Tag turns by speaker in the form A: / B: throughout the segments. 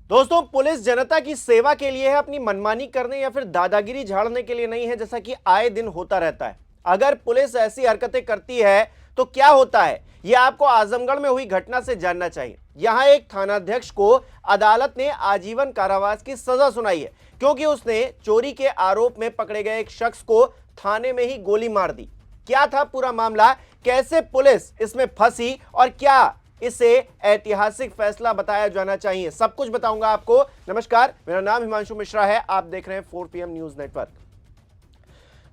A: दोस्तों, पुलिस जनता की सेवा के लिए है, अपनी मनमानी करने या फिर दादागिरी झाड़ने के लिए नहीं है, जैसा कि आए दिन होता रहता है। अगर पुलिस ऐसी हरकतें करती है तो क्या होता है, यह आपको आजमगढ़ में हुई घटना से जानना चाहिए। यहां एक थानाध्यक्ष को अदालत ने आजीवन कारावास की सजा सुनाई है, क्योंकि उसने चोरी के आरोप में पकड़े गए एक शख्स को थाने में ही गोली मार दी। क्या था पूरा मामला, कैसे पुलिस इसमें फंसी और क्या इसे ऐतिहासिक फैसला बताया जाना चाहिए, सब कुछ बताऊंगा आपको। नमस्कार, मेरा नाम हिमांशु मिश्रा है, आप देख रहे हैं 4 PM न्यूज नेटवर्क।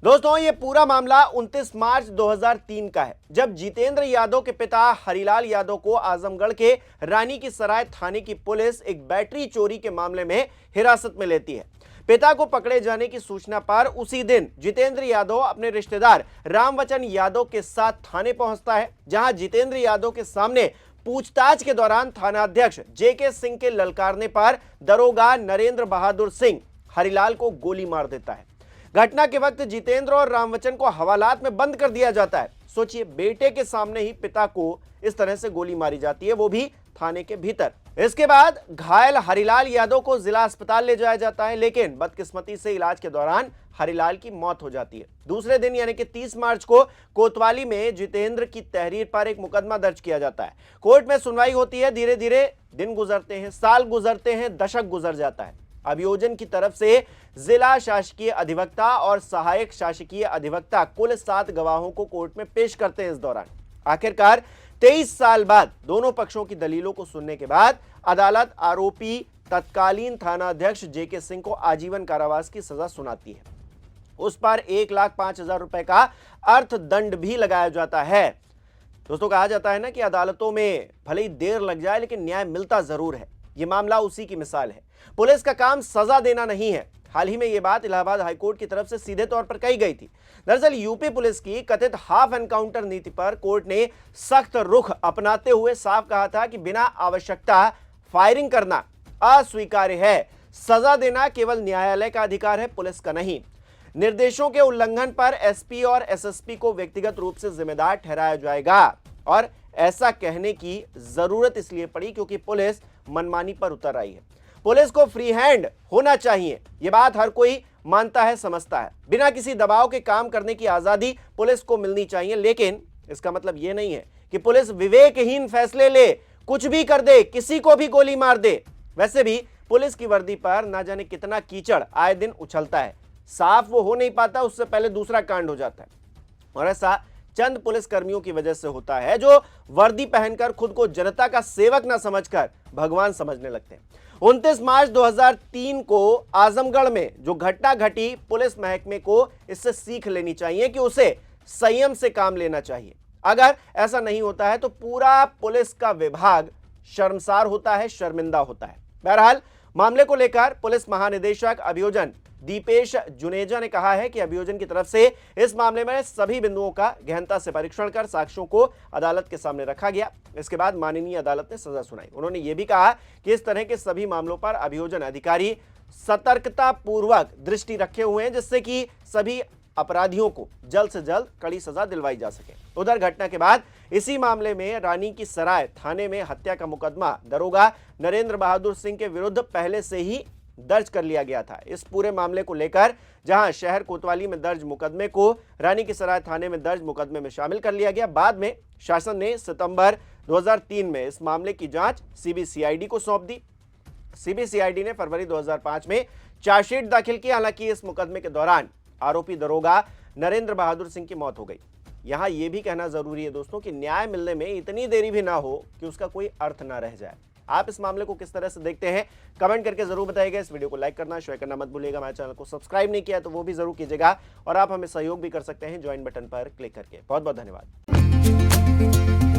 A: दोस्तों, ये पूरा मामला 29 मार्च 2003 का है, जब जितेंद्र यादव के पिता हरिलाल यादव को आजमगढ़ के रानी की सराय थाने की पुलिस एक बैटरी चोरी के मामले में हिरासत में लेती है। पिता को पकड़े जाने की सूचना पर उसी दिन जितेंद्र यादव अपने रिश्तेदार रामवचन यादव के साथ थाने पहुंचता है, जहां जितेंद्र यादव के सामने पूछताछ के दौरान थानाध्यक्ष जेके सिंह के ललकारने पर दरोगा नरेंद्र बहादुर सिंह हरिलाल को गोली मार देता है। घटना के वक्त जितेंद्र और रामवचन को हवालात में बंद कर दिया जाता है। सोचिए, बेटे के सामने ही पिता को इस तरह से गोली मारी जाती है, वो भी थाने के भीतर। इसके बाद घायल हरिलाल यादव को जिला अस्पताल ले जाया जाता है, लेकिन बदकिस्मती से इलाज के दौरान हरिलाल की मौत हो जाती है। दूसरे दिन यानी कि 30 मार्च को कोतवाली में जितेंद्र की तहरीर पर एक मुकदमा दर्ज किया जाता है। कोर्ट में सुनवाई होती है। धीरे धीरे दिन गुजरते हैं, साल गुजरते हैं, दशक गुजर जाता है। अभियोजन की तरफ से जिला शासकीय अधिवक्ता और सहायक शासकीय अधिवक्ता कुल 7 गवाहों को कोर्ट में पेश करते हैं। इस दौरान आखिरकार 23 साल बाद दोनों पक्षों की दलीलों को सुनने के बाद अदालत आरोपी तत्कालीन थानाध्यक्ष जेके सिंह को आजीवन कारावास की सजा सुनाती है। उस पर 1,05,000 रुपए का अर्थदंड भी लगाया जाता है। दोस्तों, कहा जाता है ना कि अदालतों में भले ही देर लग जाए लेकिन न्याय मिलता जरूर है। यह मामला उसी की मिसाल है। पुलिस का काम सजा देना नहीं है। हाल ही में यह बात इलाहाबाद हाईकोर्ट की तरफ से सीधे तौर पर कही गई थी। दरअसल यूपी पुलिस की कथित हाफ एनकाउंटर नीति पर कोर्ट ने सख्त रुख अपनाते हुए साफ कहा था कि बिना आवश्यकता फायरिंग करना अस्वीकार्य है। सजा देना केवल न्यायालय का अधिकार है, पुलिस का नहीं। निर्देशों के उल्लंघन पर एसपी और एसएसपी को व्यक्तिगत रूप से जिम्मेदार ठहराया जाएगा। और ऐसा कहने की जरूरत इसलिए पड़ी क्योंकि पुलिस मनमानी पर उतर आई है। पुलिस को फ्री हैंड होना चाहिए, यह बात हर कोई मानता है, समझता है। बिना किसी दबाव के काम करने की आजादी पुलिस को मिलनी चाहिए, लेकिन इसका मतलब यह नहीं है कि पुलिस विवेकहीन फैसले ले, कुछ भी कर दे, किसी को भी गोली मार दे। वैसे भी पुलिस की वर्दी पर ना जाने कितना कीचड़ आए दिन उछलता है, साफ वो हो नहीं पाता, उससे पहले दूसरा कांड हो जाता है। और ऐसा चंद पुलिस कर्मियों की वजह से होता है, जो वर्दी पहनकर खुद को जनता का सेवक ना समझकर भगवान समझने लगते हैं। 29 मार्च 2003 को आजमगढ़ में जो घटना घटी, पुलिस महकमे को इससे सीख लेनी चाहिए कि उसे संयम से काम लेना चाहिए। अगर ऐसा नहीं होता है तो पूरा पुलिस का विभाग शर्मसार होता है, शर्मिंदा होता है। बहरहाल, मामले को लेकर पुलिस महानिदेशक अभियोजन दीपेश जुनेजा ने कहा है कि अभियोजन की तरफ से इस मामले में सभी बिंदुओं का गहनता से परीक्षण कर साक्ष्यों को अदालत के सामने रखा गया। इसके बाद माननीय अदालत ने सजा सुनाई। उन्होंने यह भी कहा कि इस तरह के सभी मामलों पर अभियोजन अधिकारी सतर्कता पूर्वक दृष्टि रखे हुए हैं, जिससे कि सभी अपराधियों को जल्द से जल्द कड़ी सजा दिलवाई जा सके। उधर घटना के बाद इसी मामले में रानी की सराय थाने में हत्या का मुकदमा दरोगा नरेंद्र बहादुर सिंह के विरुद्ध पहले से ही दर्ज कर लिया गया था। इस पूरे मामले को लेकर जहां शहर कोतवाली में दर्ज मुकदमे को रानी की सराय थाने में दर्ज मुकदमे में शामिल कर लिया गया। बाद में शासन ने सितंबर 2003 में इस मामले की जांच सीबीसीआईडी को सौंप दी। सीबीसीआईडी ने फरवरी 2005 में चार्जशीट दाखिल की। हालांकि इस मुकदमे के दौरान आरोपी दरोगा नरेंद्र बहादुर सिंह की मौत हो गई। यहां यह भी कहना जरूरी है दोस्तों कि न्याय मिलने में इतनी देरी भी ना हो कि उसका कोई अर्थ ना रह जाए। आप इस मामले को किस तरह से देखते हैं, कमेंट करके जरूर बताइएगा। इस वीडियो को लाइक करना, शेयर करना मत भूलिएगा। हमारे चैनल को सब्सक्राइब नहीं किया तो वो भी जरूर कीजिएगा और आप हमें सहयोग भी कर सकते हैं ज्वाइन बटन पर क्लिक करके। बहुत बहुत धन्यवाद।